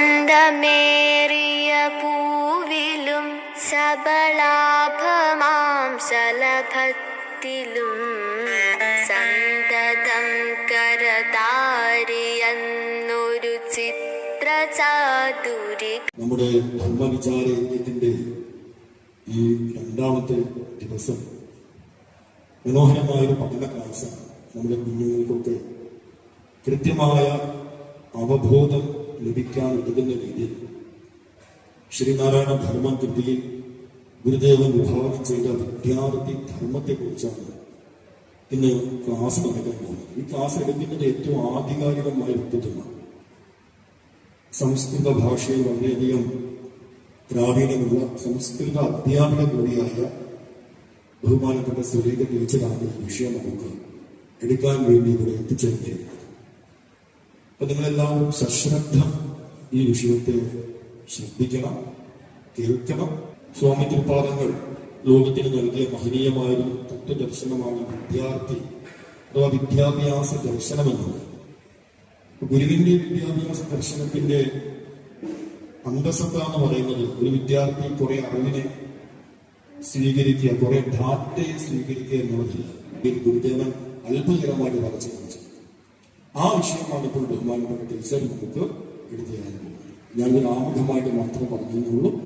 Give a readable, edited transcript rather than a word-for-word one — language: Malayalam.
ചന്തമേറിയ പൂവിലും സബലാഭമാം ശലഭത്തിലും സന്തതം കരതാരിയെന്നൊരു ചിത്രചാതുരി. നമ്മുടെ ധർമ്മവിചാരയജ്ഞത്തിന്റെ ഈ രണ്ടാമത്തെ ദിവസം മനോഹരമായൊരു പഠന ക്ലാസ്സാണ്. നമ്മുടെ കുഞ്ഞുങ്ങൾക്കൊക്കെ കൃത്യമായ അവബോധം ലഭിക്കാൻ ഉതകുന്ന രീതിയിൽ ശ്രീനാരായണ ധർമ്മ കൃതിയിൽ ഗുരുദേവൻ വിഭാവനം ചെയ്ത വിദ്യാർത്ഥി ധർമ്മത്തെക്കുറിച്ചാണ് ഇന്ന് ക്ലാസ് നടക്കാൻ പോകുന്നത്. ഈ ക്ലാസ് എടുക്കുന്നത് ഏറ്റവും ആധികാരികമായ വ്യക്തിത്വമാണ്. സംസ്കൃത ഭാഷയിൽ വളരെയധികം പ്രാവീണ്യമുള്ള സംസ്കൃത അധ്യാപിക കൂടിയായ ബഹുമാനപ്പെട്ട സുരേഖ ടീച്ചറാണ് ഈ വിഷയം നമുക്ക് എടുക്കാൻ വേണ്ടി ഇവിടെ എത്തിച്ചേർന്നിരുന്നത്. അപ്പൊ നിങ്ങളെല്ലാവരും സശ്രദ്ധ ഈ വിഷയത്തെ ശ്രദ്ധിക്കണം, കേൾക്കണം. സ്വാമി തൃപാദങ്ങൾ ലോകത്തിന് നൽകിയ മഹനീയമായൊരു തത്വദർശനമാണ് വിദ്യാർത്ഥി അഥവാ വിദ്യാഭ്യാസ ദർശനം എന്നത്. ഗുരുവിന്റെ വിദ്യാഭ്യാസ ദർശനത്തിന്റെ അന്തസത്ത എന്ന് പറയുന്നത് ഒരു വിദ്യാർത്ഥി കുറെ അറിവിനെ സ്വീകരിക്കുക, കുറെ ഡാറ്റയെ സ്വീകരിക്കുക എന്നുള്ളതല്ല. ഗുരുദേവൻ അത്ഭുതകരമായിട്ട് വരച്ചു കാണിച്ചത് ആ വിഷയമാണ് ഇപ്പോൾ ബഹുമാനപ്പെട്ട ടീച്ചർ നമുക്ക് എടുത്തു തരാൻ പോകുന്നത്. ഞാനൊരു ആമുഖമായിട്ട് മാത്രമേ പറഞ്ഞുള്ളൂ.